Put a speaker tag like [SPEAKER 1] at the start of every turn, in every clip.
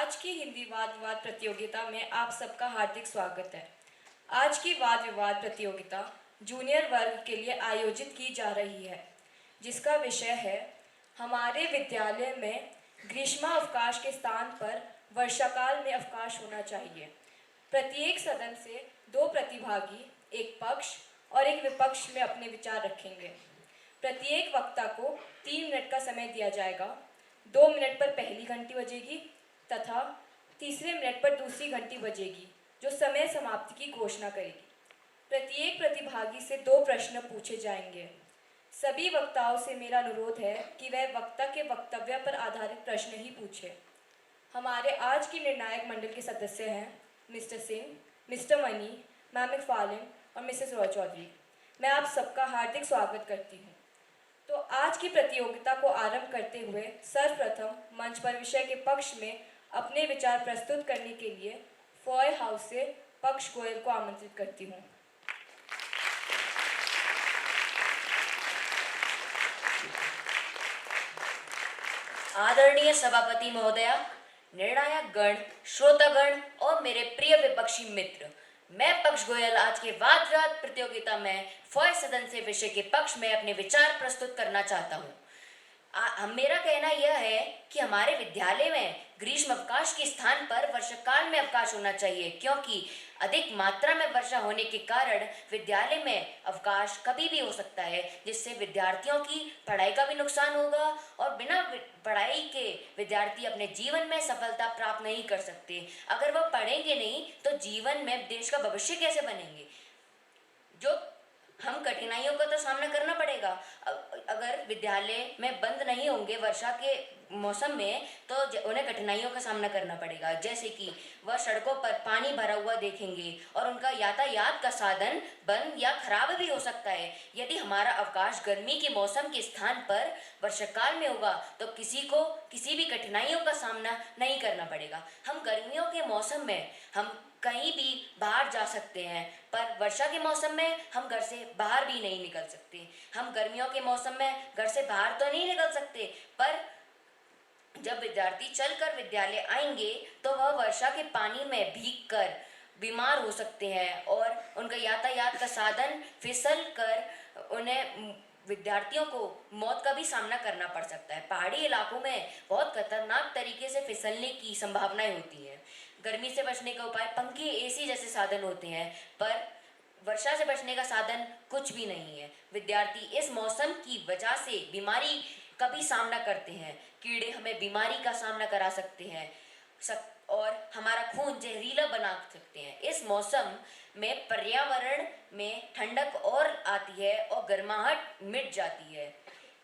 [SPEAKER 1] आज की हिंदी वाद विवाद प्रतियोगिता में आप सबका हार्दिक स्वागत है। आज की वाद विवाद प्रतियोगिता जूनियर वर्ग के लिए आयोजित की जा रही है, जिसका विषय है हमारे विद्यालय में ग्रीष्मावकाश के स्थान पर वर्षाकाल में अवकाश होना चाहिए। प्रत्येक सदन से दो प्रतिभागी एक पक्ष और एक विपक्ष में अपने विचार रखेंगे। प्रत्येक वक्ता को 3 मिनट का समय दिया जाएगा। 2 मिनट पर पहली घंटी बजेगी तथा तीसरे मिनट पर दूसरी घंटी बजेगी, जो समय समाप्ति की घोषणा करेगी। प्रत्येक प्रतिभागी से 2 प्रश्न पूछे जाएंगे। सभी वक्ताओं से मेरा अनुरोध है कि वह वक्ता के वक्तव्य पर आधारित प्रश्न ही पूछे। हमारे आज की निर्णायक मंडल के सदस्य हैं mister Singh, mister money, ma'am मैकफार्लेन और मिसेस रॉय चौधरी। मैं आप सबका हार्दिक स्वागत करती हूँ। तो आज की प्रतियोगिता को आरंभ करते हुए सर्वप्रथम मंच पर विषय के पक्ष में अपने विचार प्रस्तुत करने के लिए फॉय हाउस से पक्ष गोयल को आमंत्रित करती हूँ।
[SPEAKER 2] आदरणीय सभापति महोदया, निर्णायक गण, श्रोतागण और मेरे प्रिय विपक्षी मित्र, मैं पक्ष गोयल आज के वाद विवाद प्रतियोगिता में फॉय सदन से विषय के पक्ष में अपने विचार प्रस्तुत करना चाहता हूँ। मेरा कहना यह है कि हमारे विद्यालय में ग्रीष्म अवकाश के स्थान पर वर्षाकाल में अवकाश होना चाहिए, क्योंकि अधिक मात्रा में वर्षा होने के कारण विद्यालय में अवकाश कभी भी हो सकता है, जिससे विद्यार्थियों की पढ़ाई का भी नुकसान होगा और बिना पढ़ाई के विद्यार्थी अपने जीवन में सफलता प्राप्त नहीं कर सकते। अगर वह पढ़ेंगे नहीं तो जीवन में देश का भविष्य कैसे बनेंगे। जो हम कठिनाइयों का तो सामना करना पड़ेगा। अगर विद्यालय में बंद नहीं होंगे वर्षा के मौसम में तो उन्हें कठिनाइयों का सामना करना पड़ेगा, जैसे कि वह सड़कों पर पानी भरा हुआ देखेंगे और उनका यातायात का साधन बंद या खराब भी हो सकता है। यदि हमारा अवकाश गर्मी के मौसम के स्थान पर वर्षाकाल में होगा तो किसी को किसी भी कठिनाइयों का सामना नहीं करना पड़ेगा। हम गर्मियों के मौसम में हम कहीं भी बाहर जा सकते हैं, पर वर्षा के मौसम में हम घर से बाहर भी नहीं निकल सकते। हम गर्मियों के मौसम में घर से बाहर तो नहीं निकल सकते, पर जब विद्यार्थी चलकर विद्यालय आएंगे तो वह वर्षा के पानी में भीगकर बीमार हो सकते हैं और उनका यातायात का साधन फिसल कर उन्हें विद्यार्थियों को मौत का भी सामना करना पड़ सकता है। पहाड़ी इलाकों में बहुत खतरनाक तरीके से फिसलने की संभावनाएं होती हैं। गर्मी से बचने का उपाय पंखे, एसी जैसे साधन होते हैं, पर वर्षा से बचने का साधन कुछ भी नहीं है। विद्यार्थी इस मौसम की वजह से बीमारी का भी सामना करते हैं। कीड़े हमें बीमारी का सामना करा सकते हैं और हमारा खून जहरीला बना सकते हैं। इस मौसम में पर्यावरण में ठंडक और आती है और गर्माहट मिट जाती है।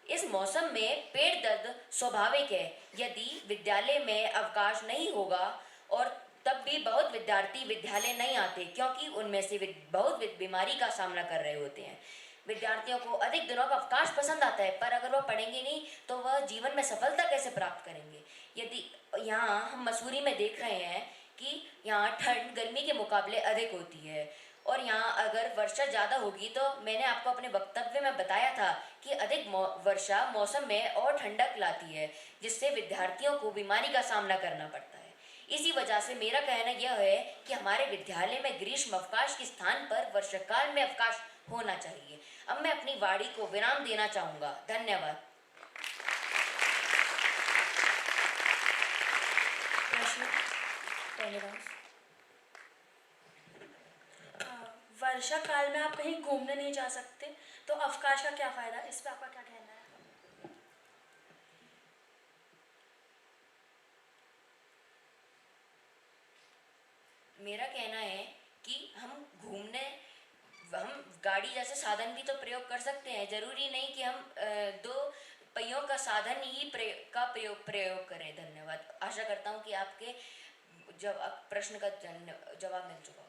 [SPEAKER 2] इस मौसम में पेट दर्द स्वाभाविक है। यदि विद्यालय में अवकाश नहीं होगा और तब भी बहुत विद्यार्थी विद्यालय नहीं आते, क्योंकि उनमें से बहुत बीमारी का सामना कर रहे होते हैं। विद्यार्थियों को अधिक दिनों का अवकाश पसंद आता है, पर अगर वह पढ़ेंगे नहीं तो वह जीवन में सफलता कैसे प्राप्त करेंगे। यदि यहाँ हम मसूरी में देख रहे हैं कि यहाँ ठंड गर्मी के मुकाबले अधिक होती है और यहाँ अगर वर्षा ज़्यादा होगी तो मैंने आपको अपने वक्तव्य में बताया था कि अधिक वर्षा मौसम में और ठंडक लाती है, जिससे विद्यार्थियों को बीमारी का सामना करना पड़ता है। इसी वजह से मेरा कहना यह है कि हमारे विद्यालय में ग्रीष्म अवकाश के स्थान पर वर्षाकाल में अवकाश होना चाहिए। अब मैं अपनी वाणी को विराम देना चाहूँगा। धन्यवाद।
[SPEAKER 3] वर्षा काल में आप कहीं घूमने नहीं जा सकते, तो अवकाश का क्या फ़ायदा, इस पर आपका क्या कहना है?
[SPEAKER 2] मेरा कहना है कि हम गाड़ी जैसे साधन भी तो प्रयोग कर सकते हैं। जरूरी नहीं कि हम 2 पहियों का साधन ही प्रयोग करें। धन्यवाद। आशा करता हूँ कि आपके प्रश्न का जवाब मिल चुका हो।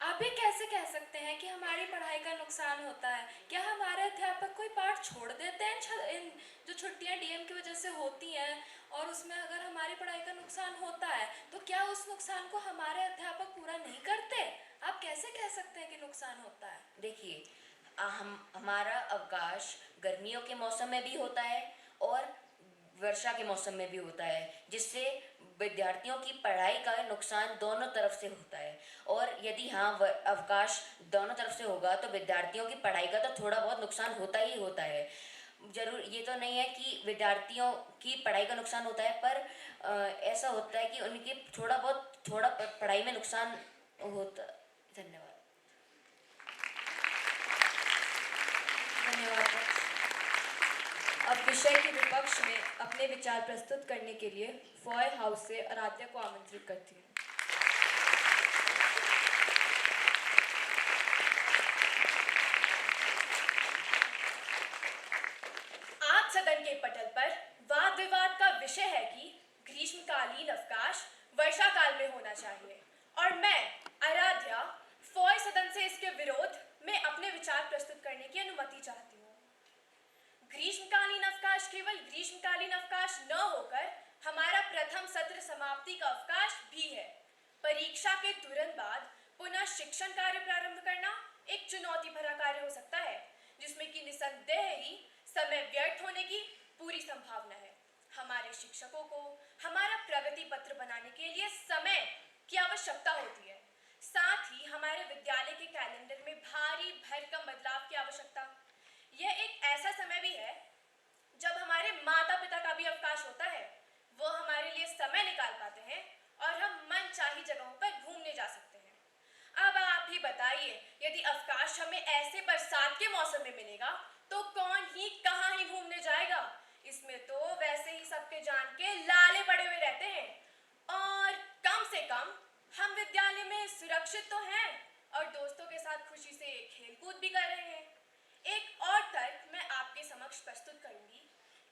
[SPEAKER 3] आप भी कैसे कह सकते हैं कि हमारी पढ़ाई का नुकसान होता है? क्या हमारे अध्यापक कोई पाठ छोड़ देते हैं इन जो छुट्टियां डीएम की वजह से होती हैं और उसमें अगर हमारी पढ़ाई का नुकसान होता है तो क्या उस नुकसान को हमारे अध्यापक पूरा नहीं करते? आप कैसे कह सकते हैं कि नुकसान होता है?
[SPEAKER 2] देखिए, हमारा अवकाश गर्मियों के मौसम में भी होता है और वर्षा के मौसम में भी होता है, जिससे विद्यार्थियों की पढ़ाई का नुकसान दोनों तरफ से होता है। और यदि अवकाश दोनों तरफ से होगा तो विद्यार्थियों की पढ़ाई का तो थोड़ा बहुत नुकसान होता ही होता है। जरूर ये तो नहीं है कि विद्यार्थियों की पढ़ाई का नुकसान होता है, पर ऐसा होता है कि उनकी थोड़ा पढ़ाई में नुकसान होता। धन्यवाद।
[SPEAKER 1] धन्यवाद। अब विषय के विपक्ष में अपने विचार प्रस्तुत करने के लिए फॉय हाउस से आराध्या को आमंत्रित करती हूँ।
[SPEAKER 4] आज सदन के पटल पर वाद विवाद का विषय है कि ग्रीष्मकालीन अवकाश वर्षा काल में होना चाहिए और मैं आराध्या फॉय सदन से इसके विरोध में अपने विचार प्रस्तुत करने की अनुमति चाहती हूँ। ग्रीष्मकालीन अवकाश केवल ग्रीष्मकालीन अवकाश न होकर हमारा प्रथम सत्र समाप्ति का अवकाश भी है। परीक्षा के तुरंत बाद पुनः शिक्षण कार्य प्रारंभ करना एक चुनौती भरा कार्य हो सकता है, जिसमें कि निसंदेह ही समय व्यर्थ होने की पूरी संभावना है। हमारे शिक्षकों को हमारा प्रगति पत्र बनाने के लिए समय की आवश्यकता होती है, साथ ही हमारे विद्यालय के कैलेंडर में भारी भरकम बदलाव की आवश्यकता। यह एक ऐसा समय भी है जब हमारे माता पिता का भी अवकाश होता है, वो हमारे लिए समय निकाल पाते हैं और हम मनचाही जगहों पर घूमने जा सकते हैं। अब आप ही बताइए, यदि अवकाश हमें ऐसे बरसात के मौसम में मिलेगा तो कौन ही कहाँ ही घूमने जाएगा। इसमें तो वैसे ही सबके जान के लाले पड़े हुए रहते हैं और कम से कम हम विद्यालय में सुरक्षित तो हैं और दोस्तों के साथ खुशी से खेलकूद भी कर रहे हैं। एक और तर्क मैं आपके समक्ष प्रस्तुत करूंगी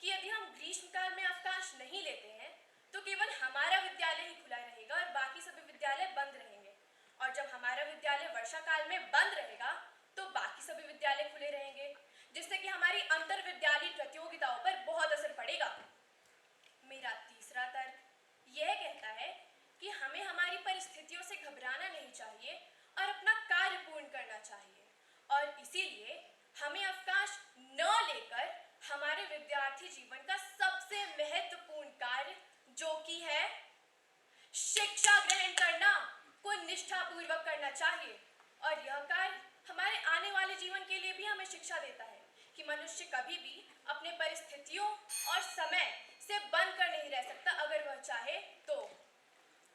[SPEAKER 4] कि यदि हम ग्रीष्मकाल में अवकाश नहीं लेते हैं तो केवल हमारा विद्यालय ही खुला रहेगा और बाकी सभी विद्यालय बंद रहेंगे, और जब हमारा विद्यालय वर्षा काल में बंद रहेगा तो बाकी सभी विद्यालय खुले रहेंगे, जिससे कि हमारी अंतर विद्यालय प्रतियोगिताओं पर बहुत असर पड़ेगा। मेरा तीसरा तर्क यह कहता है कि हमें हमारी परिस्थितियों से घबराना नहीं चाहिए और अपना कार्य पूर्ण करना चाहिए, और इसीलिए हमें अवकाश न लेकर हमारे विद्यार्थी जीवन का सबसे महत्वपूर्ण कार्य, जो कि है शिक्षा ग्रहण करना, को निष्ठापूर्वक करना चाहिए। और यह कार्य हमारे आने वाले जीवन के लिए भी हमें शिक्षा देता है कि मनुष्य कभी भी अपने परिस्थितियों और समय से बंद कर नहीं रह सकता अगर वह चाहे तो।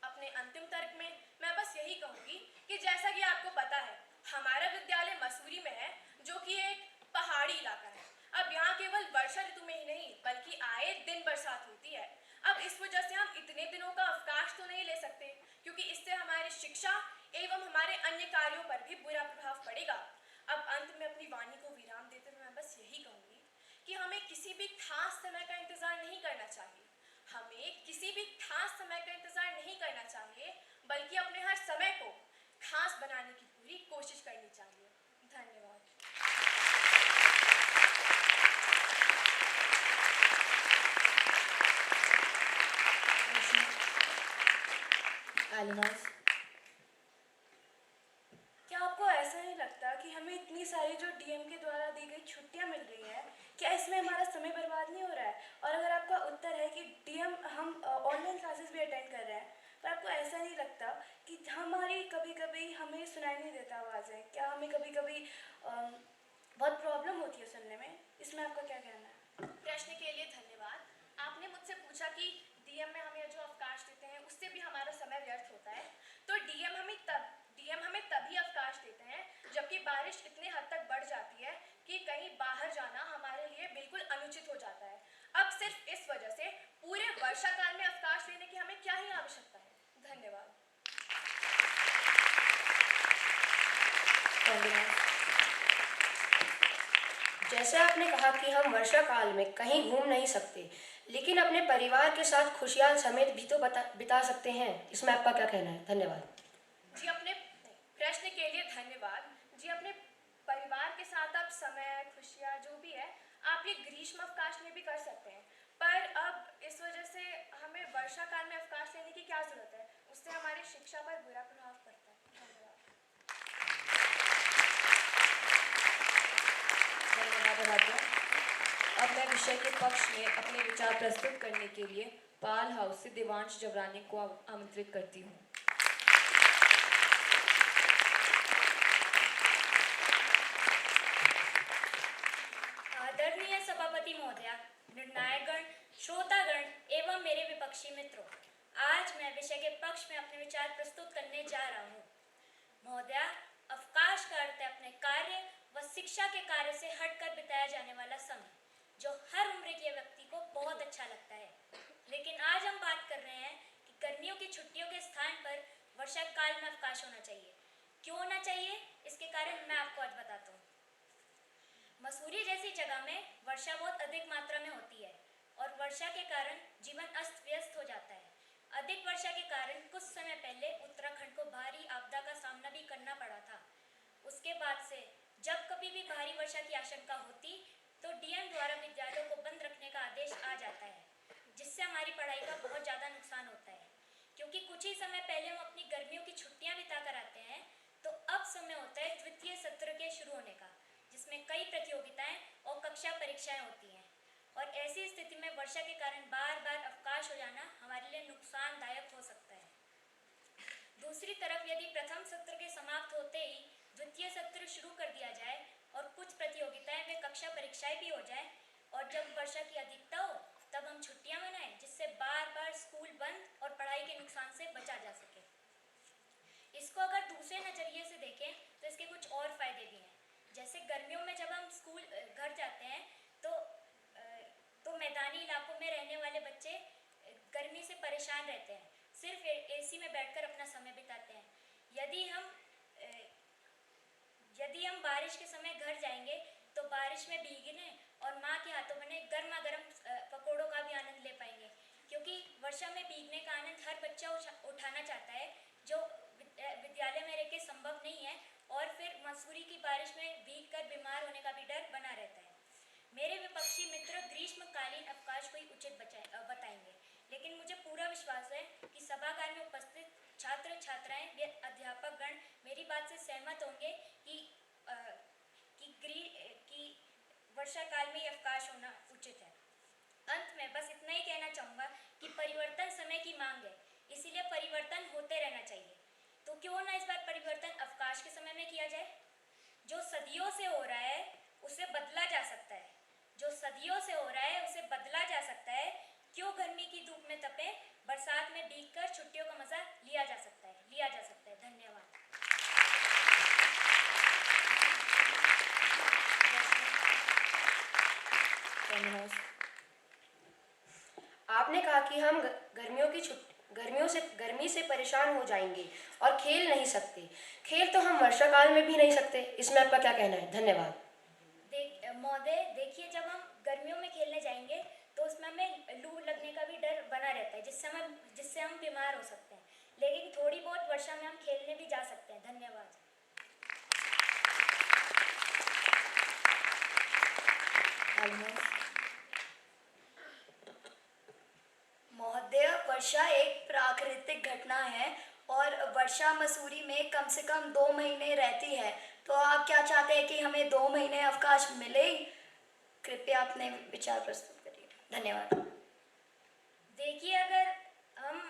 [SPEAKER 4] अपने अंतिम तर्क में मैं बस यही कहूंगी कि जैसा कि आपको पता है, हमारा विद्यालय मसूरी में है, जो कि एक पहाड़ी इलाका है। अब यहाँ केवल वर्षा ऋतु में ही नहीं बल्कि आए दिन बरसात होती है। अब इस वजह से हम इतने दिनों का अवकाश तो नहीं ले सकते, क्योंकि इससे हमारी शिक्षा एवं हमारे अन्य कार्यों पर भी बुरा प्रभाव पड़ेगा। अब अंत में अपनी वाणी को विराम देते हुए मैं बस यही कहूंगी कि हमें किसी भी खास समय का इंतजार नहीं करना चाहिए। हमें किसी भी खास समय का इंतजार नहीं करना चाहिए, बल्कि अपने हर समय को खास बनाने की पूरी कोशिश करनी चाहिए। धन्यवाद। क्या आपको ऐसा नहीं लगता कि हमें इतनी सारी जो डीएम के द्वारा दी गई छुट्टियां मिल रही हैं, क्या इसमें हमारा समय बर्बाद नहीं हो रहा है? और अगर आपका उत्तर है कि डीएम हम ऑनलाइन क्लासेस भी अटेंड कर रहे हैं, तो आपको ऐसा नहीं लगता कि हमारी कभी कभी हमें सुनाई नहीं देता आवाज़ें? क्या हमें कभी कभी बहुत प्रॉब्लम होती है सुनने में? इसमें आपका क्या कहना है? प्रश्न के लिए धन्यवाद। आपने मुझसे पूछा कि डीएम में हमें जो अवकाश देते हैं उससे भी हमारा समय व्यर्थ होता है। तो डीएम हमें तभी अवकाश देते हैं जबकि बारिश इतने हद तक बढ़ जाती है कि कहीं बाहर जाना हमारे लिए बिल्कुल अनुचित हो जाता है। अब सिर्फ इस वजह से पूरे वर्षा काल में अवकाश लेने की हमें क्या ही आवश्यकता है? धन्यवाद।
[SPEAKER 5] जैसे आपने कहा कि हम वर्षा काल में कहीं घूम नहीं सकते, लेकिन अपने परिवार के साथ खुशहाल समय भी तो बिता सकते हैं। इसमें आपका क्या कहना है? धन्यवाद।
[SPEAKER 4] जी, अपने प्रश्न के लिए धन्यवाद। जी, अपने परिवार के साथ आप समय, खुशियाँ जो भी है, आप ये ग्रीष्म अवकाश में भी कर सकते हैं, पर अब इस वजह से हमें वर्षा काल में अवकाश लेने की क्या ज़रूरत है? उससे हमारी शिक्षा पर बुरा प्रभाव पड़ता है। धन्यवाद।
[SPEAKER 1] आराध्या। अब मैं विषय के पक्ष में अपने विचार प्रस्तुत करने के लिए पाल हाउस से देवांश जवरानी को आमंत्रित करती हूँ।
[SPEAKER 6] आदरणीय सभापति महोदया, निर्णायकगण, श्रोतागण एवं मेरे विपक्षी मित्रों, आज मैं विषय के पक्ष में अपने विचार प्रस्तुत करने जा रहा हूँ। महोदया, अवकाश का अर्थ है अपने कार्य व शिक्षा के कार्य से हटकर बिताया जाने वाला समय, जो हर उम्र के व्यक्ति को बहुत अच्छा लगता है। लेकिन आज हम बात कर रहे हैं कि गर्मियों की छुट्टियों के स्थान पर वर्षा काल में अवकाश होना चाहिए। क्यों होना चाहिए, इसके कारण मैं आपको आज बताता हूँ। मसूरी जैसी जगह में वर्षा बहुत अधिक मात्रा में होती है और वर्षा के कारण जीवन अस्त व्यस्त हो जाता है। अधिक वर्षा के कारण कुछ समय पहले उत्तराखंड को भारी आपदा का सामना भी करना पड़ा था। उसके बाद से जब कभी भी भारी वर्षा की आशंका होती तो डीएम द्वारा विद्यालयों को बंद रखने का आदेश आ जाता है, जिससे हमारी पढ़ाई का बहुत ज़्यादा नुकसान होता है। क्योंकि कुछ ही समय पहले हम अपनी गर्मियों की छुट्टियां बिता कर आते हैं, तो अब समय होता है द्वितीय सत्र के शुरू होने का, जिसमें कई प्रतियोगिताएं और कक्षा परीक्षाएं होती हैं। और ऐसी स्थिति में वर्षा के कारण बार बार अवकाश हो जाना हमारे लिए नुकसानदायक हो सकता है। दूसरी तरफ यदि प्रथम सत्र के समाप्त होते ही द्वितीय सत्र शुरू कर दिया जाए और कुछ प्रतियोगिताएं व कक्षा परीक्षाएं भी हो जाए और जब वर्षा की अधिकता हो तब हम छुट्टियां मनाएं, जिससे बार बार स्कूल बंद और पढ़ाई के नुकसान से बचा जा सके। इसको अगर दूसरे नज़रिए से देखें तो इसके कुछ और फायदे भी हैं। जैसे गर्मियों में जब हम स्कूल घर जाते हैं तो मैदानी इलाकों में रहने वाले बच्चे गर्मी से परेशान रहते हैं, सिर्फ एसी में बैठकर अपना समय बिताते हैं। यदि हम बारिश के समय घर जाएंगे तो बारिश में भीगने और माँ के हाथों बने गर्मा गर्म पकौड़ों का भी आनंद ले पाएंगे, क्योंकि वर्षा में भीगने का आनंद हर बच्चा उठाना चाहता है, जो विद्यालय में रह के संभव नहीं है। और फिर मसूरी की बारिश में भीगकर बीमार होने का भी डर बना रहता है। मेरे विपक्षी मित्र ग्रीष्मकालीन अवकाश को ही उचित बताएंगे, लेकिन मुझे पूरा विश्वास है कि सभागार में उपस्थित छात्र छात्राएं व अध्यापक गण मेरी बात से सहमत होंगे कि वर्षा काल में अवकाश होना उचित है। अंत में बस इतना ही कहना चाहूँगा कि परिवर्तन समय की मांग है, इसीलिए परिवर्तन होते रहना चाहिए। तो क्यों ना इस बार परिवर्तन अवकाश के समय में किया जाए। जो सदियों से हो रहा है उसे बदला जा सकता है, जो सदियों से हो रहा है उसे बदला जा सकता है। क्यों गर्मी की धूप में तपे, बरसात में भीगकर छुट्टियों का मजा लिया जा सकता है। धन्यवाद।
[SPEAKER 5] आपने कहा कि हम गर्मी से परेशान हो जाएंगे और खेल नहीं सकते। खेल तो हम वर्षा काल में भी नहीं सकते, इसमें आपका क्या कहना है? धन्यवाद।
[SPEAKER 6] महोदय, देखिए, जब हम गर्मियों में खेलने जाएंगे तो उसमें हमें लू लगने का भी डर बना रहता है, जिससे हम बीमार हो सकते हैं। लेकिन थोड़ी बहुत वर्षा में हम खेलने भी जा सकते हैं। धन्यवाद।
[SPEAKER 7] महोदय, वर्षा एक प्राकृतिक घटना है और वर्षा मसूरी में कम से कम 2 महीने रहती है। तो आप क्या चाहते हैं कि हमें 2 महीने अवकाश मिले? कृपया अपने विचार प्रस्तुत करिए। धन्यवाद।
[SPEAKER 6] देखिए, अगर हम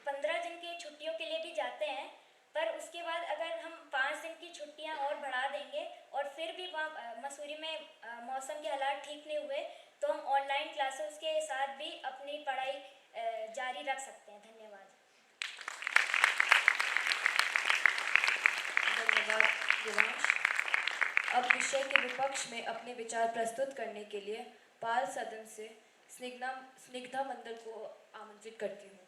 [SPEAKER 6] 15 दिन की छुट्टियों के लिए भी जाते हैं, पर उसके बाद अगर हम 5 दिन की छुट्टियां और बढ़ा देंगे और फिर भी वहाँ मसूरी में मौसम के हालात ठीक नहीं हुए, तो हम ऑनलाइन क्लासेस के साथ भी अपनी पढ़ाई जारी रख सकते हैं। धन्यवाद।
[SPEAKER 1] धन्यवाद देवांश। अब विषय के विपक्ष में अपने विचार प्रस्तुत करने के लिए पाल सदन से स्निग्धा मंडल को आमंत्रित करती हूँ।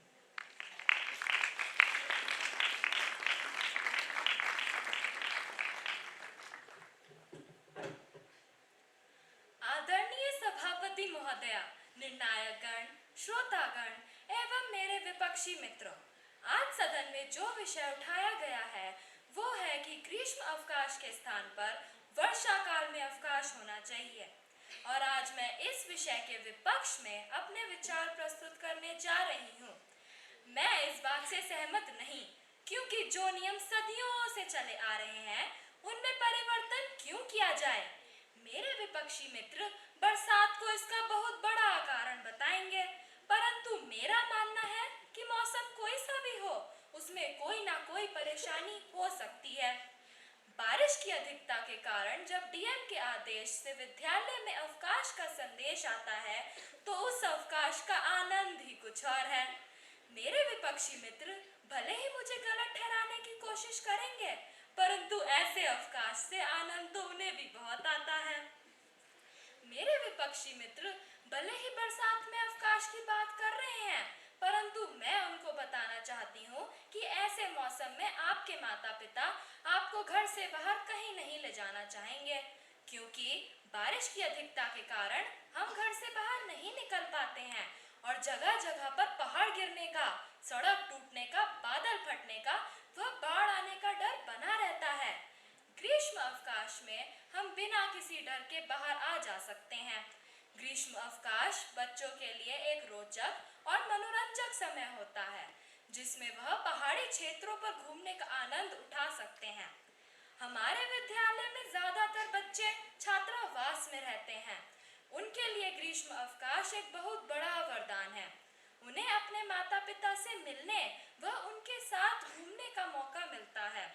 [SPEAKER 3] आदरणीय सभापति महोदया, निर्णायकगण, श्रोतागण एवं मेरे विपक्षी मित्रों, आज सदन में जो विषय उठाया गया है वो है कि ग्रीष्म अवकाश के स्थान पर वर्षा काल में अवकाश होना चाहिए। और आज मैं इस विषय के विपक्ष में अपने विचार प्रस्तुत करने जा रही हूँ। मैं इस बात से सहमत नहीं, क्योंकि जो नियम सदियों से चले आ रहे हैं उनमें परिवर्तन क्यों किया जाए। मेरे विपक्षी मित्र बरसात को इसका बहुत बड़ा कारण बताएंगे, परंतु मेरा मानना है कि मौसम कोई सा भी हो, उसमें कोई ना कोई परेशानी हो सकती है। बारिश की अधिकता के कारण जब डीएम के आदेश से विद्यालय में अवकाश का संदेश आता है, तो उस अवकाश का आनंद ही कुछ और है। मेरे विपक्षी मित्र भले ही मुझे गलत ठहराने की कोशिश करेंगे, परंतु ऐसे अवकाश से आनंद तो उन्हें भी बहुत आता है। मेरे विपक्षी मित्र भले ही बरसात में अवकाश की बात कर रहे हैं, परंतु मैं उनको बताना चाहती हूँ कि ऐसे मौसम में आपके माता पिता आपको घर से बाहर कहीं नहीं ले जाना चाहेंगे, क्योंकि बारिश की अधिकता के कारण हम घर से बाहर नहीं निकल पाते हैं और जगह जगह पर पहाड़ गिरने का, सड़क टूटने का, बादल फटने का व बाढ़ आने का डर बना रहता है। ग्रीष्म अवकाश में हम बिना किसी डर के बाहर आ जा सकते हैं। ग्रीष्म अवकाश बच्चों के लिए एक रोचक और मनोरंजक समय होता है, जिसमें वह पहाड़ी क्षेत्रों पर घूमने का आनंद उठा सकते हैं। हमारे विद्यालय में ज्यादातर बच्चे छात्रावास में रहते हैं। उनके लिए ग्रीष्म अवकाश एक बहुत बड़ा वरदान है। उन्हें अपने माता पिता से मिलने व उनके साथ घूमने का मौका मिलता है।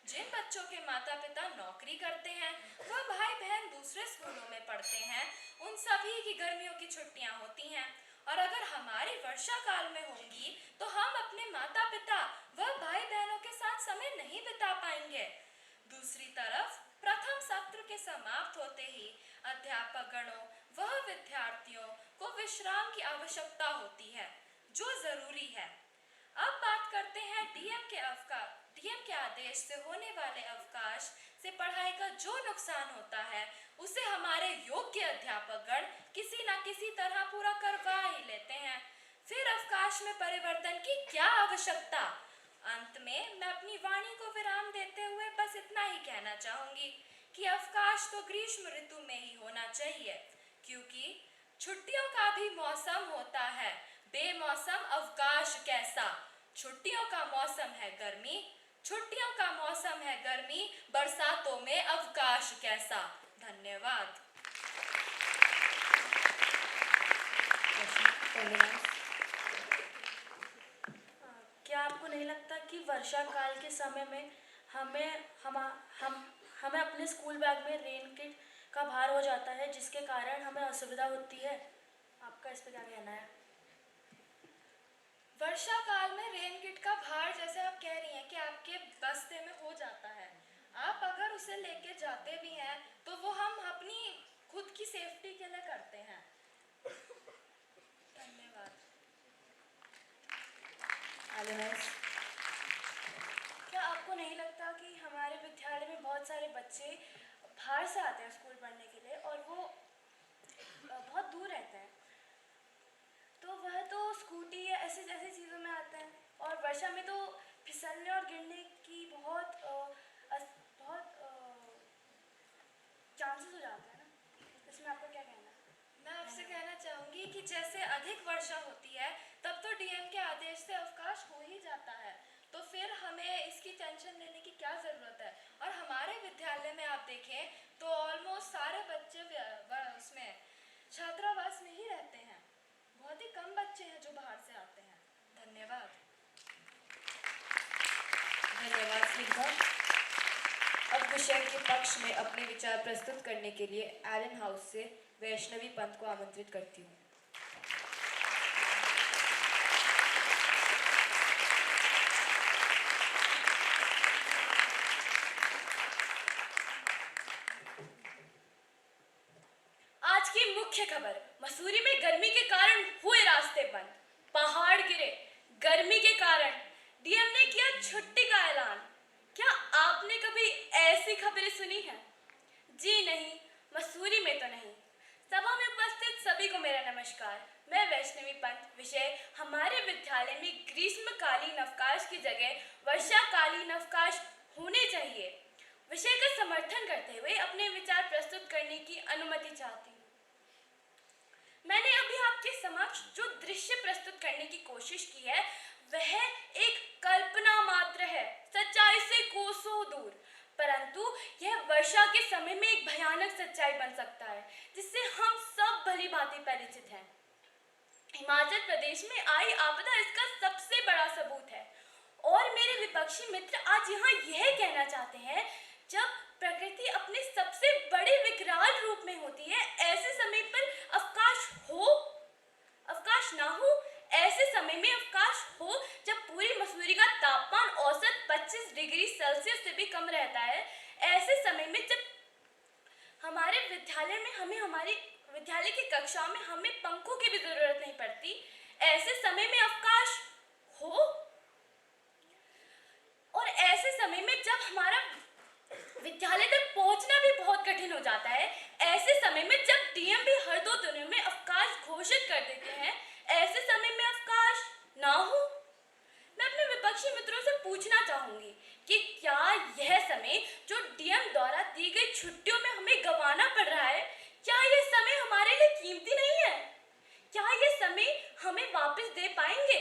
[SPEAKER 3] जिन बच्चों के माता पिता नौकरी करते हैं व भाई बहन दूसरे स्कूलों में पढ़ते हैं, उन सभी की गर्मियों की छुट्टियां होती हैं और अगर हमारी वर्षा काल में होंगी तो हम अपने माता पिता व भाई बहनों के साथ समय नहीं बिता पाएंगे। दूसरी तरफ प्रथम सत्र के समाप्त होते ही अध्यापक गणों व विद्यार्थियों को विश्राम की आवश्यकता होती है, जो जरूरी है। अब बात करते हैं डीएम के आदेश से होने वाले अवकाश से पढ़ाई का जो नुकसान होता है, उसे हमारे योग्य अध्यापकगण किसी न किसी तरह पूरा करवा ही लेते हैं। फिर अवकाश में परिवर्तन की क्या आवश्यकता। अंत में मैं अपनी वाणी को विराम देते हुए बस इतना ही कहना चाहूंगी कि अवकाश तो ग्रीष्म ऋतु में ही होना चाहिए, क्योंकि छुट्टियों का भी मौसम होता है। बेमौसम अवकाश कैसा। छुट्टियों का मौसम है गर्मी, छुट्टियों का मौसम है गर्मी, बरसातों में अवकाश कैसा। धन्यवाद।
[SPEAKER 8] क्या आपको नहीं लगता कि वर्षा काल के समय में हमें अपने स्कूल बैग में रेन किट का भार हो जाता है, जिसके कारण हमें असुविधा होती है? आपका इस पर क्या कहना है?
[SPEAKER 3] वर्षा काल में रेन किट का भार, जैसे आप कह रही हैं कि आपके बस्ते में हो जाता है, आप अगर उसे लेके जाते भी हैं तो वो हम अपनी खुद की सेफ्टी के लिए करते हैं। धन्यवाद।
[SPEAKER 8] क्या आपको नहीं लगता कि हमारे विद्यालय में बहुत सारे बच्चे बाहर से आते हैं स्कूल पढ़ने के लिए और वो बहुत दूर रहते हैं, तो वह तो स्कूटी या ऐसी ऐसी चीज़ों में आते हैं और वर्षा में तो फिसलने और गिरने की बहुत चांसेस हो जाते हैं ना, इसमें आपका क्या कहना है?
[SPEAKER 3] मैं आपसे कहना चाहूँगी कि जैसे अधिक वर्षा होती है तब तो डीएम के आदेश से अवकाश हो ही जाता है, तो फिर हमें इसकी टेंशन लेने की क्या ज़रूरत है। और हमारे विद्यालय में आप देखें तो ऑलमोस्ट सारे बच्चे उसमें छात्रावास में ही रहते हैं। बहुत ही कम बच्चे हैं जो बाहर से आते हैं। धन्यवाद।
[SPEAKER 1] धन्यवाद स्निग्धा। अब विषय के पक्ष में अपने विचार प्रस्तुत करने के लिए एलन हाउस से वैष्णवी पंत को आमंत्रित करती हूँ।
[SPEAKER 4] आज की मुख्य खबर। मसूरी में गर्मी के कारण हुए रास्ते बंद, पहाड़ गिरे। गर्मी के कारण डीएम ने किया छुट्टी का ऐलान। क्या आपने कभी ऐसी खबरें सुनी हैं? जी नहीं, मसूरी में तो नहीं। सभा में उपस्थित सभी को मेरा नमस्कार। मैं वैष्णवी पंत। विषय हमारे विद्यालय में ग्रीष्मकालीन अवकाश की जगह वर्षाकालीन अवकाश होने चाहिए। विषय का समर्थन करते हुए अपने विचार प्रस्तुत करने की अनुमति चाहती हूँ। मैंने अभी आपके समक्ष जो दृश्य प्रस्तुत करने की कोशिश की है, वह एक कल्पना मात्र है, सच्चाई से कोसों दूर। परंतु यह वर्षा के समय में एक भयानक सच्चाई बन सकता है जिससे हम सब भली भांति परिचित हैं। हिमाचल प्रदेश में आई आपदा इसका सबसे बड़ा सबूत है। और मेरे विपक्षी मित्र आज यहाँ यह कहना चाहते हैं, जब प्रकृति अपने सबसे बड़े विकराल रूप में होती है, ऐसे समय पर अवकाश ना हो, ऐसे समय में अवकाश हो जब पूरी मसूरी का तापमान औसत 25 डिग्री सेल्सियस से भी कम रहता है, ऐसे समय में जब हमारे विद्यालय की कक्षाओं में हमें पंखों की भी जरूरत नहीं पड़ती, ऐसे समय में अवकाश हो, और ऐसे समय में जब हमारा विद्यालय तक पहुंचना भी बहुत कठिन हो जाता है, ऐसे समय में जब डीएम भी हर 2 दिनों में अवकाश घोषित कर देते हैं, ऐसे समय में अवकाश ना हो। मैं अपने विपक्षी मित्रों से पूछना चाहूंगी कि क्या यह समय जो डीएम द्वारा दी गई छुट्टियों में हमें गंवाना पड़ रहा है, क्या यह समय हमारे लिए कीमती नहीं है? क्या यह समय हमें वापस दे पाएंगे?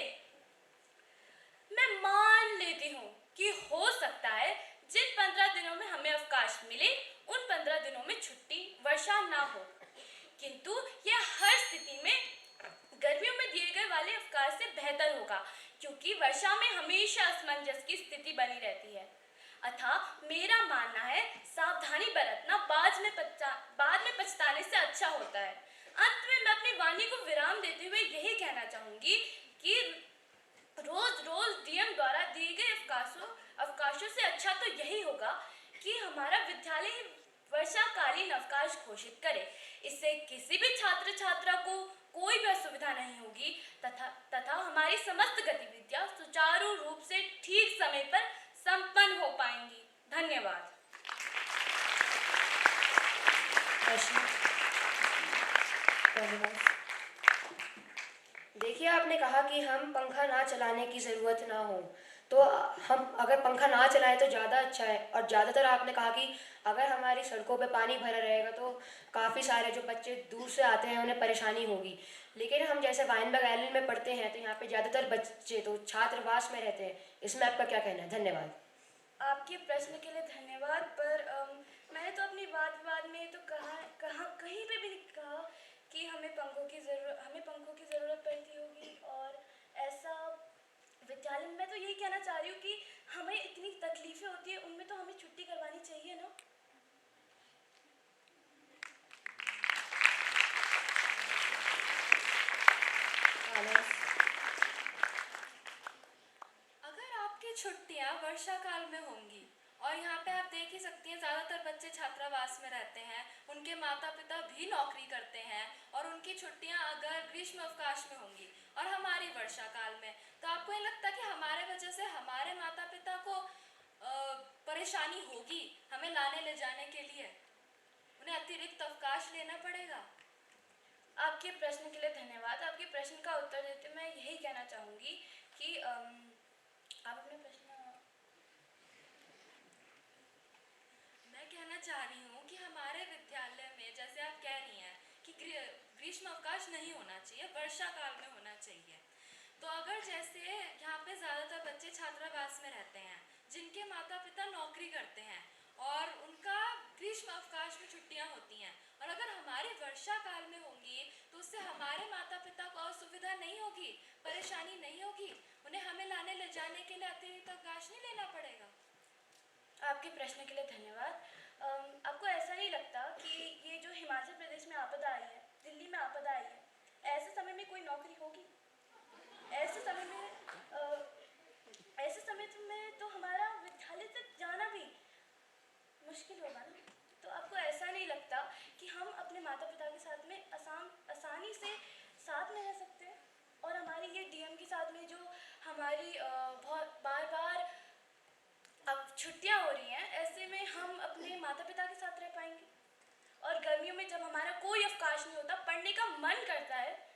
[SPEAKER 4] मैं मान लेती हूँ कि हो सकता है जिन 15 दिनों में हमें अवकाश मिले, उन 15 दिनों में छुट्टी वर्षा ना हो, किंतु यह हर स्थिति में गर्मियों में दिए गए वाले अवकाश से बेहतर होगा, क्योंकि वर्षा में हमेशा असमंजस की स्थिति बनी रहती है। अतः मेरा मानना है, सावधानी बरतना बाद में पछताने से अच्छा होता है। अंत में मैं अपनी वाणी को विराम देते हुए यही कहना चाहूंगी कि रोज डीएम द्वारा दिए गए अवकाशों से अच्छा तो यही होगा कि हमारा विद्यालय वर्षाकालीन अवकाश घोषित करे। इससे किसी भी छात्र छात्रा को कोई भी असुविधा नहीं होगी तथा हमारी समस्त गतिविधियां सुचारू रूप से ठीक समय पर संपन्न हो पाएंगी। धन्यवाद।
[SPEAKER 5] देखिए, आपने कहा कि हम पंखा ना चलाने की ज़रूरत ना हो, तो हम अगर पंखा ना चलाएं तो ज़्यादा अच्छा है। और ज़्यादातर आपने कहा कि अगर हमारी सड़कों पे पानी भरा रहेगा तो काफ़ी सारे जो बच्चे दूर से आते हैं उन्हें परेशानी होगी। लेकिन हम जैसे वाइनबर्ग आइलैंड में पढ़ते हैं तो यहाँ पे ज़्यादातर बच्चे तो छात्रावास में रहते हैं। इसमें आपका क्या कहना है? धन्यवाद।
[SPEAKER 4] आपके प्रश्न के लिए धन्यवाद, पर मैंने तो अपनी वाद में तो कहीं पे भी नहीं कहा कि हमें पंखों की ज़रूरत पड़ती होगी। और ऐसा विद्यालय में मैं तो यही कहना चाह रही हूँ कि हमें इतनी तकलीफ़ें होती है, उनमें तो हमें छुट्टी करवानी चाहिए ना।
[SPEAKER 3] अगर आपकी छुट्टियां वर्षा काल में होंगी, और यहाँ पे आप देख ही सकती हैं ज़्यादातर बच्चे छात्रावास में रहते हैं, उनके माता पिता भी नौकरी करते हैं, और उनकी छुट्टियां अगर ग्रीष्म अवकाश में होंगी और हमारी वर्षा काल में, तो आपको ये लगता है कि हमारे वजह से हमारे माता पिता को परेशानी होगी हमें लाने ले जाने के लिए? उन्हें अतिरिक्त अवकाश लेना पड़ेगा?
[SPEAKER 4] आपके प्रश्न के लिए धन्यवाद। आपके प्रश्न का उत्तर देते मैं यही कहना चाहूँगी कि आप अपने प्रश्न।
[SPEAKER 3] मैं कहना चाह रही हूँ कि हमारे विद्यालय में, जैसे आप कह रही हैं कि ग्रीष्म अवकाश नहीं होना चाहिए, वर्षा काल में होना चाहिए, तो अगर जैसे यहाँ पे ज़्यादातर बच्चे छात्रावास में रहते हैं जिनके माता पिता नौकरी करते हैं और उनका ग्रीष्म अवकाश में छुट्टियाँ होती हैं, और अगर हमारे वर्षा काल में होंगी तो उससे हमारे माता पिता को असुविधा नहीं होगी, परेशानी नहीं होगी, उन्हें हमें लाने ले जाने के लिए अतिरिक्त अवकाश नहीं लेना पड़ेगा?
[SPEAKER 4] आपके प्रश्न के लिए धन्यवाद। आपको ऐसा नहीं लगता कि ये जो हिमाचल प्रदेश में आपदा आई है, दिल्ली में आपदा आई है, ऐसे समय में कोई नौकरी होगी? ऐसे समय में तो हमारा विद्यालय तक जाना भी मुश्किल होगा ना। तो आपको ऐसा नहीं लगता कि हम अपने माता पिता के साथ में आसानी से साथ में रह सकते हैं? और हमारी ये डीएम के साथ में जो हमारी बहुत बार अब छुट्टियां हो रही हैं, ऐसे में हम अपने माता पिता के साथ रह पाएंगे? और गर्मियों में जब हमारा कोई अवकाश नहीं होता, पढ़ने का मन करता है,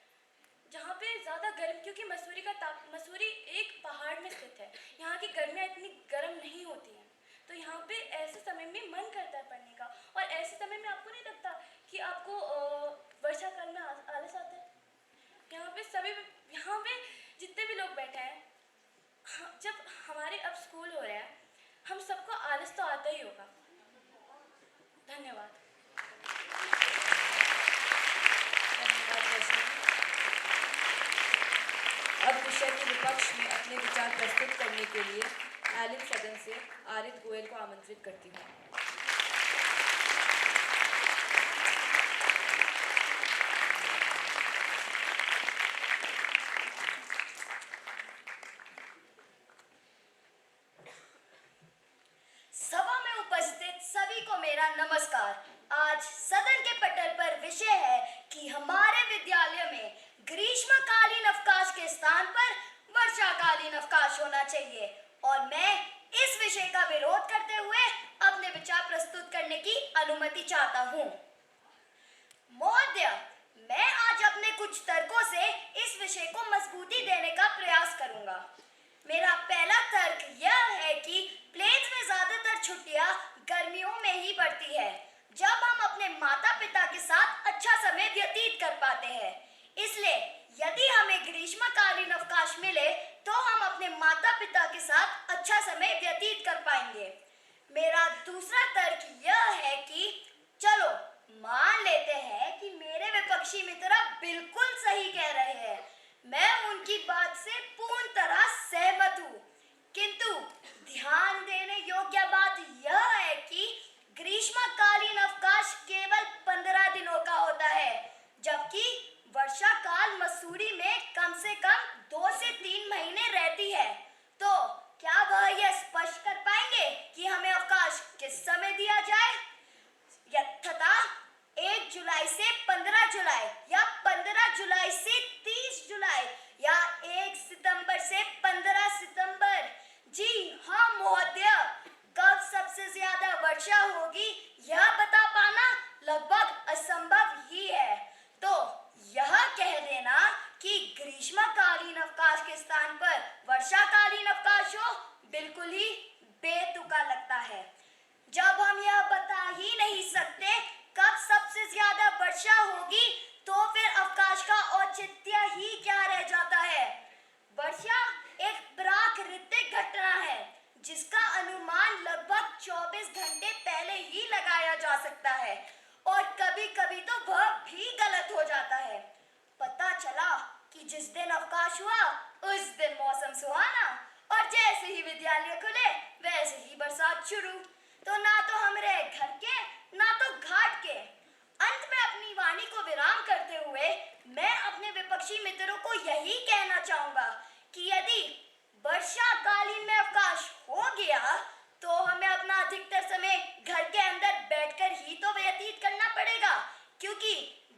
[SPEAKER 4] जहाँ पे ज़्यादा गर्म, क्योंकि मसूरी एक पहाड़ में स्थित है, यहाँ की गर्मियाँ इतनी गर्म नहीं होती हैं, तो यहाँ पे ऐसे समय में मन करता है पढ़ने का। और ऐसे समय में आपको नहीं लगता कि आपको वर्षा काल में आलस आता है? यहाँ पे जितने भी लोग बैठे हैं, जब हमारे अब स्कूल हो रहा है, हम सबको
[SPEAKER 3] आलस तो आता ही होगा। धन्यवाद।
[SPEAKER 1] धन्यवाद रश्मि। अब विषय के विपक्ष में अपने विचार प्रस्तुत करने के लिए आलिम सदन से आरिद गोयल को आमंत्रित करती हूँ।
[SPEAKER 7] सभा में उपस्थित सभी को मेरा नमस्कार। आज सदन के पटल पर विषय है कि हमारे विद्यालय में ग्रीष्मकालीन अवकाश के स्थान पर वर्षाकालीन अवकाश होना चाहिए और मैं इस विषय का विरोध करते हुए अपने विचार प्रस्तुत करने की अनुमति चाहता हूँ। महोदय, मैं आज अपने कुछ तर्कों से इस विषय को मजबूती देने का प्रयास करूंगा। मेरा पहला तर्क यह है कि प्लेन्स में ज्यादातर छुट्टियां गर्मियों में ही पड़ती है, जब हम अपने माता पिता के साथ अच्छा समय व्यतीत कर पाते हैं। इसलिए यदि हमें ग्रीष्मकालीन अवकाश मिले तो हम अपने माता पिता के साथ अच्छा समय व्यतीत कर पाएंगे। मेरा दूसरा तर्क यह है कि चलो मान लेते हैं कि मेरे विपक्षी मित्र बिल्कुल सही कह रहे हैं, मैं उनकी बात से पूर्ण तरह सहमत हूँ, किंतु ध्यान देने योग्य बात यह है कि ग्रीष्मकालीन अवकाश केवल 15 दिनों का होता है, जबकि वर्षा काल मसूरी में कम से कम 2 से 3 महीने रहती है। तो क्या वह यह स्पष्ट कर पाएंगे कि हमें अवकाश किस समय दिया जाए? तथा 1 जुलाई से 15 जुलाई या 15 जुलाई से 30 जुलाई या 1 सितंबर से 15 सितंबर? जी हाँ महोदय, कब सबसे ज्यादा वर्षा होगी यह बता पाना लगभग असंभव ही है। तो यह कह देना कि ग्रीष्मकालीन अवकाश के स्थान पर वर्षाकालीन अवकाश हो बिल्कुल ही बेतुका लगता है। जब हम यह बता ही नहीं सकते कब सबसे ज्यादा वर्षा होगी तो फिर अवकाश का औचित्य ही क्या रह जाता है? वर्षा एक प्राकृतिक घटना है जिसका अनुमान लगभग 24 घंटे पहले ही लगाया जा सकता है और कभी-कभी तो वह भी गलत हो जाता है। पता चला कि जिस दिन अवकाश हुआ उस दिन मौसम सुहाना और जैसे ही विद्यालय खुले वैसे ही बरसात शुरू। तो ना तो हम रहे घर के ना तो घाट के। अंत में अपनी वाणी को विराम करते हुए मैं अपने विपक्षी मित्रों को यही कहना चाहूंगा कि यदि वर्षाकालीन में अवकाश हो गया तो हमें अपना अधिकतर समय घर के अंदर बैठकर ही तो व्यतीत करना पड़ेगा, क्योंकि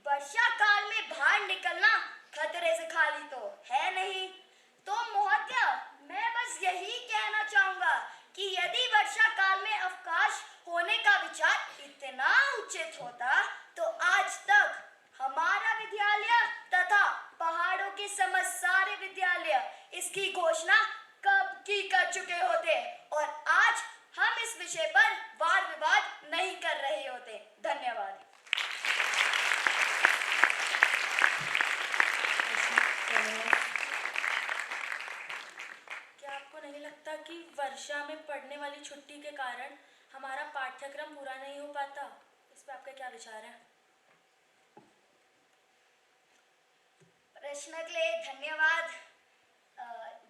[SPEAKER 7] वर्षा काल में बाहर निकलना खतरे से खाली तो है नहीं। तो महोदय, मैं बस यही कहना चाहूंगा कि यदि वर्षा काल में अवकाश होने का विचार इतना उचित होता तो आज तक हमारा विद्यालय तथा पहाड़ों के समस्त सारे विद्यालय इसकी घोषणा कब की कर चुके होते और आज हम इस विषय पर वाद विवाद नहीं कर रहे होते। धन्यवाद।
[SPEAKER 3] क्या आपको नहीं लगता कि वर्षा में पड़ने वाली छुट्टी के कारण हमारा पाठ्यक्रम पूरा नहीं हो पाता? इस पर आपका क्या विचार है?
[SPEAKER 7] प्रश्न के लिए धन्यवाद।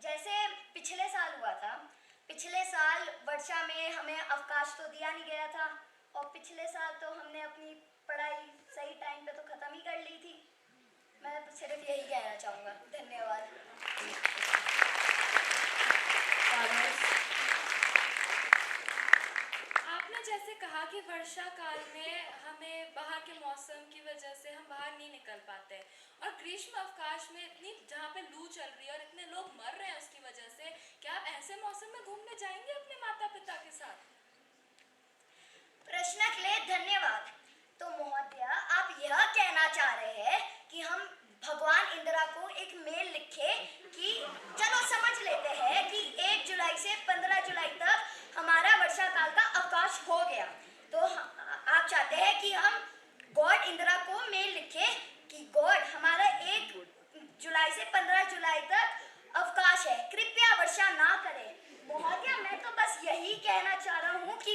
[SPEAKER 7] जैसे पिछले साल हुआ था, पिछले साल वर्षा में हमें अवकाश तो दिया नहीं गया था और पिछले साल तो हमने अपनी पढ़ाई सही टाइम पे तो खत्म ही कर ली थी। मैं सिर्फ यही कहना चाहूँगा। धन्यवाद।
[SPEAKER 3] आपने जैसे कहा कि वर्षा काल में हमें बाहर के मौसम की वजह से हम बाहर नहीं निकल पाते और ग्रीष्म अवकाश में इतनी जहाँ पे लू चल रही है और इतने लोग मर रहे हैं उसकी वजह से, क्या आप ऐसे मौसम में घूमने जाएंगे अपने माता पिता के साथ?
[SPEAKER 7] प्रश्न के लिए धन्यवाद। तो महोदय, आप यह कहना चाह रहे हैं कि हम भगवान इंदिरा को एक मेल लिखे कि चलो समझ लेते हैं कि 1 जुलाई से 15 जुलाई तक हमारा वर्षा काल का अवकाश हो गया, तो आप चाहते हैं कि हम गॉड इंदिरा को मेल लिखे कि गॉड हमारा 1 जुलाई से 15 जुलाई तक अवकाश है, कृपया वर्षा ना करें। महोदय, मैं तो बस यही कहना चाह रहा हूँ कि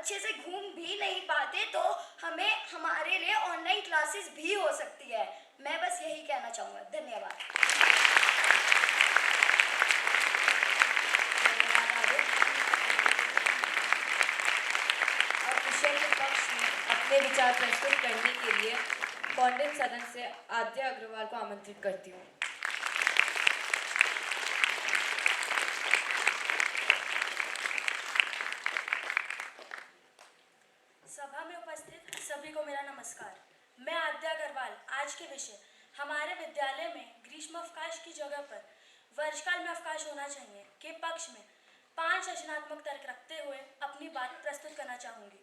[SPEAKER 7] अच्छे से घूम भी नहीं पाते तो हमें हमारे लिए ऑनलाइन क्लासेस भी हो सकती है। मैं बस यही कहना चाहूँगा। धन्यवाद।
[SPEAKER 1] धन्यवाद आर्य। अब विषय के पक्ष में अपने विचार प्रस्तुत करने के लिए कौंडिन्य सदन से आद्या अग्रवाल को आमंत्रित करती हूँ।
[SPEAKER 8] सभा में उपस्थित सभी को मेरा नमस्कार। मैं आद्या अग्रवाल आज के विषय हमारे विद्यालय में ग्रीष्म अवकाश की जगह पर वर्षकाल में अवकाश होना चाहिए के पक्ष में 5 रचनात्मक तर्क रखते हुए अपनी बात प्रस्तुत करना चाहूँगी।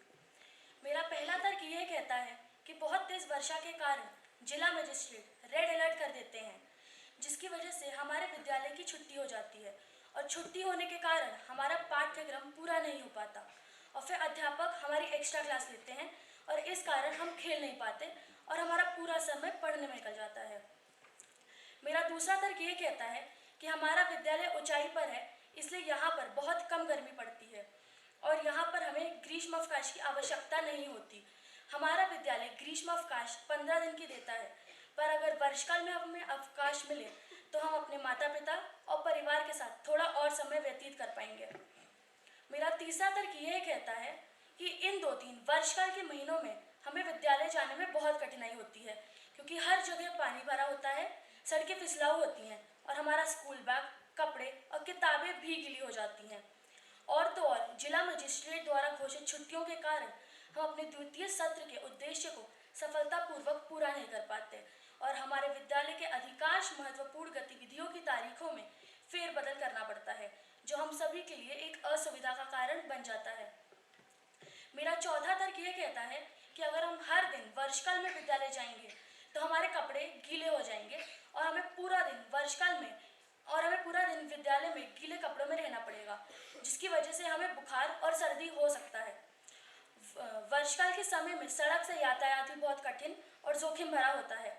[SPEAKER 8] मेरा पहला तर्क यह कहता है कि बहुत तेज वर्षा के कारण जिला मजिस्ट्रेट रेड अलर्ट कर देते हैं, जिसकी वजह से हमारे विद्यालय की छुट्टी हो जाती है और छुट्टी होने के कारण हमारा पाठ्यक्रम पूरा नहीं हो पाता और फिर अध्यापक हमारी एक्स्ट्रा क्लास लेते हैं और इस कारण हम खेल नहीं पाते और हमारा पूरा समय पढ़ने में निकल जाता है। मेरा दूसरा तर्क ये कहता है कि हमारा विद्यालय ऊंचाई पर है, इसलिए यहाँ पर बहुत कम गर्मी पड़ती है और यहाँ पर हमें ग्रीष्म अवकाश की आवश्यकता नहीं होती। हमारा विद्यालय ग्रीष्म अवकाश 15 दिन की देता है, पर अगर वर्षकाल में हमें अवकाश मिले तो हम अपने माता पिता और परिवार के साथ थोड़ा और समय व्यतीत कर पाएंगे। मेरा तीसरा तर्क यह कहता है कि इन 2-3 वर्षकाल के महीनों में हमें विद्यालय जाने में बहुत कठिनाई होती है, क्योंकि हर जगह पानी भरा होता है, सड़कें फिसलाऊ होती हैं और हमारा स्कूल बैग, कपड़े और किताबें भी गीली हो जाती हैं। और तो और जिला मजिस्ट्रेट द्वारा घोषित छुट्टियों के कारण हम अपने द्वितीय सत्र के उद्देश्य को सफलतापूर्वक पूरा नहीं कर पाते और हमारे विद्यालय के अधिकांश महत्वपूर्ण गतिविधियों की तारीखों में फेरबदल करना पड़ता है, जो हम सभी के लिए एक असुविधा का कारण बन जाता है। मेरा चौथा तर्क यह कहता है कि अगर हम हर दिन वर्षकाल में विद्यालय जाएंगे तो हमारे कपड़े गीले हो जाएंगे और हमें पूरा दिन विद्यालय में गीले कपड़ों में रहना पड़ेगा, जिसकी वजह से हमें बुखार और सर्दी हो सकता है। वर्षकाल के समय में सड़क से यातायात भी बहुत कठिन और जोखिम भरा होता है।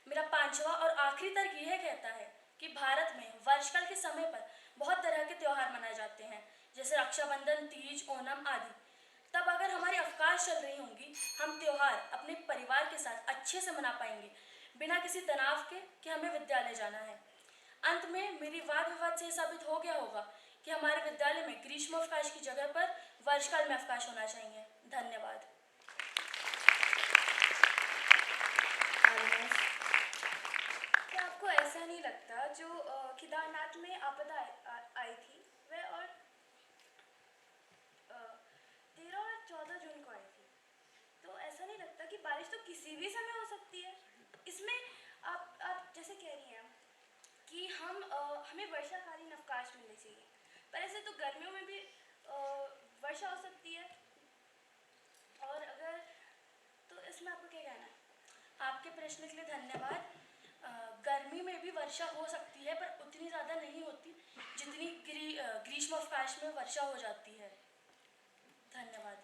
[SPEAKER 8] मेरा पांचवा और आखिरी तर्क यह कहता है कि भारत में वर्षकाल के समय पर बहुत तरह के त्यौहार मनाए जाते हैं, जैसे रक्षाबंधन, तीज, ओणम आदि। तब अगर हमारी अवकाश चल रही होंगी, हम त्यौहार अपने परिवार के साथ अच्छे से मना पाएंगे, बिना किसी तनाव के कि हमें विद्यालय जाना है। अंत में मेरी वाद विवाद से साबित हो गया होगा कि हमारे विद्यालय में ग्रीष्म अवकाश की जगह पर वर्षकाल में अवकाश होना चाहिए। धन्यवाद।
[SPEAKER 3] क्या आपको ऐसा नहीं लगता जो केदारनाथ में आपदा आई थी वह और 13 और 14 जून को आई थी, तो ऐसा नहीं लगता कि बारिश तो किसी भी समय हो सकती है? इसमें आप जैसे कह रही हैं कि हमें वर्षाकालीन अवकाश मिलने चाहिए, पर ऐसे तो गर्मियों में भी वर्षा हो सकती है, और अगर तो इसमें आपको क्या कहना है?
[SPEAKER 8] आपके प्रश्न के लिए धन्यवाद। गर्मी में भी वर्षा हो सकती है, पर उतनी ज़्यादा नहीं होती जितनी ग्रीष्म अवकाश में वर्षा हो जाती है। धन्यवाद।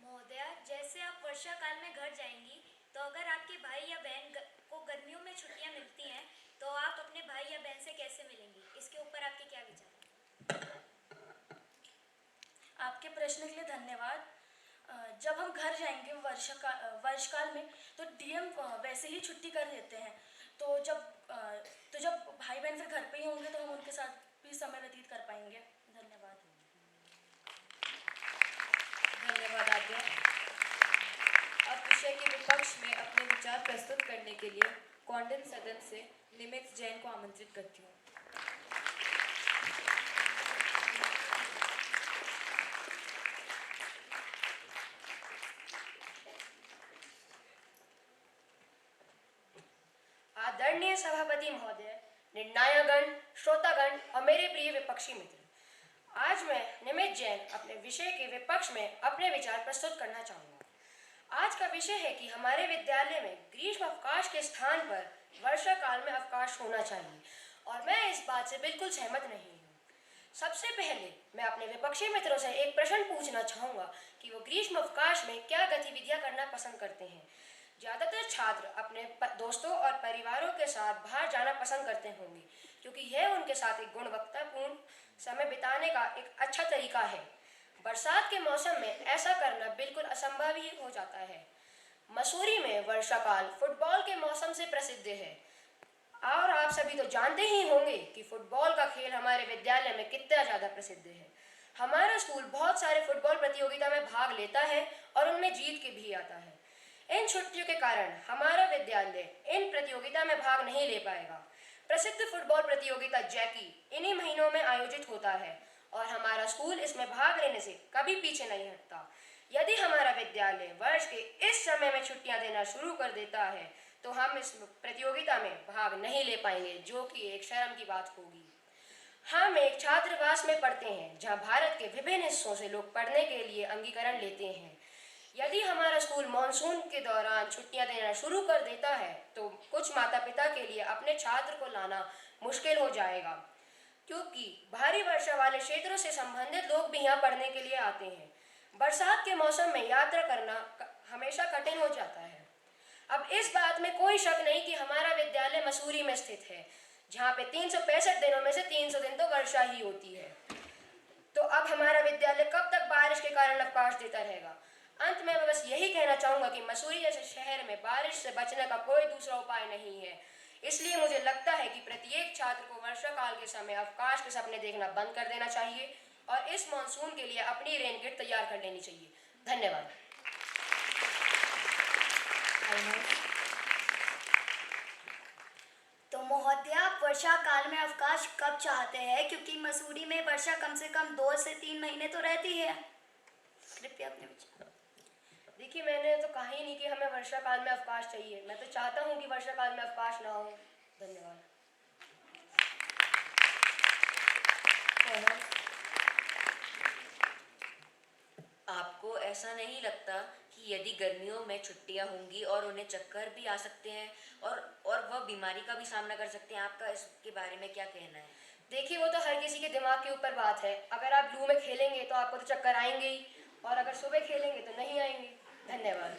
[SPEAKER 6] महोदया, जैसे आप वर्षा काल में घर जाएंगी तो अगर आपके भाई या बहन को गर्मियों में छुट्टियां मिलती हैं तो आप अपने भाई या बहन से कैसे मिलेंगी? इसके ऊपर आपके क्या विचार हैं?
[SPEAKER 8] आपके प्रश्न के लिए धन्यवाद। जब हम घर जाएंगे वर्षकाल में तो डीएम वैसे ही छुट्टी कर देते हैं, तो जब भाई बहन फिर घर पे ही होंगे तो हम उनके साथ भी समय व्यतीत कर पाएंगे। धन्यवाद।
[SPEAKER 1] धन्यवाद आद्या। अब विषय के विपक्ष में अपने विचार प्रस्तुत करने के लिए कौंडिन्य सदन से निमित जैन को आमंत्रित करती हूँ।
[SPEAKER 5] आदरणीय सभापति महोदय, निर्णायकगण, श्रोतागण और मेरे प्रिय विपक्षी मित्र, आज मैं निमित जैन अपने विषय के विपक्ष में अपने विचार प्रस्तुत करना चाहूँगा। आज का विषय है कि हमारे विद्यालय में ग्रीष्म अवकाश के स्थान पर वर्षा काल में अवकाश होना चाहिए, और मैं इस बात से बिल्कुल सहमत नहीं हूँ। सबसे पहले मैं अपने विपक्षी मित्रों से एक प्रश्न पूछना चाहूँगा कि वो ग्रीष्म अवकाश में क्या गतिविधियाँ करना पसंद करते हैं। ज़्यादातर छात्र अपने दोस्तों और परिवारों के साथ बाहर जाना पसंद करते होंगे, क्योंकि यह उनके साथ एक गुणवत्तापूर्ण समय बिताने का एक अच्छा तरीका है। बरसात के मौसम में ऐसा करना बिल्कुल असंभव ही हो जाता है। मसूरी में वर्षाकाल फुटबॉल के मौसम से प्रसिद्ध है, और आप सभी तो जानते ही होंगे कि फुटबॉल का खेल हमारे विद्यालय में कितना ज़्यादा प्रसिद्ध है। हमारा स्कूल बहुत सारे फुटबॉल प्रतियोगिता में भाग लेता है और उनमें जीत के भी आता है। इन छुट्टियों के कारण हमारा विद्यालय इन प्रतियोगिता में भाग नहीं ले पाएगा। प्रसिद्ध फुटबॉल प्रतियोगिता जैकी इन्हीं महीनों में आयोजित होता है और हमारा स्कूल इसमें भाग लेने से कभी पीछे नहीं हटता। यदि हमारा विद्यालय वर्ष के इस समय में छुट्टियां देना शुरू कर देता है तो हम इस प्रतियोगिता में भाग नहीं ले पाएंगे, जो कि एक शर्म की बात होगी। हम एक छात्रावास में पढ़ते हैं जहां भारत के विभिन्न हिस्सों से लोग पढ़ने के लिए अंगीकरण लेते हैं। यदि हमारा स्कूल मानसून के दौरान छुट्टियां देना शुरू कर देता है तो कुछ माता पिता के लिए अपने छात्र को लाना मुश्किल हो जाएगा, क्योंकि भारी वर्षा वाले क्षेत्रों से संबंधित लोग भी यहाँ पढ़ने के लिए आते हैं। बरसात के मौसम में यात्रा करना हमेशा कठिन हो जाता है। अब इस बात में कोई शक नहीं कि हमारा विद्यालय मसूरी में स्थित है, जहाँ पे 365 दिनों में से 300 दिन तो वर्षा ही होती है। तो अब हमारा विद्यालय कब तक बारिश के कारण अवकाश देता रहेगा? अंत में मैं बस यही कहना चाहूँगा कि मसूरी जैसे शहर में बारिश से बचने का कोई दूसरा उपाय नहीं है। इसलिए मुझे लगता है कि प्रत्येक छात्र को वर्षा काल के समय अवकाश के सपने देखना बंद कर देना चाहिए और इस मानसून के लिए अपनी रेनकिट तैयार कर लेनी चाहिए। धन्यवाद।
[SPEAKER 7] तो महोदया, आप वर्षा काल में अवकाश कब चाहते हैं, क्योंकि मसूरी में वर्षा कम से कम 2 से 3 महीने तो रहती है। कृपया अपने विचार।
[SPEAKER 5] देखिए, मैंने तो कहा ही नहीं कि हमें वर्षा काल में अवकाश चाहिए। मैं तो चाहता हूँ कि वर्षा काल में अवकाश ना हो। धन्यवाद।
[SPEAKER 2] आपको ऐसा नहीं लगता कि यदि गर्मियों में छुट्टियां होंगी और उन्हें चक्कर भी आ सकते हैं और वह बीमारी का भी सामना कर सकते हैं? आपका इसके बारे में क्या कहना है?
[SPEAKER 5] देखिए, वो तो हर किसी के दिमाग के ऊपर बात है। अगर आप लू में खेलेंगे तो आपको तो चक्कर आएंगे ही, और अगर सुबह खेलेंगे तो नहीं आएंगे। धन्यवाद।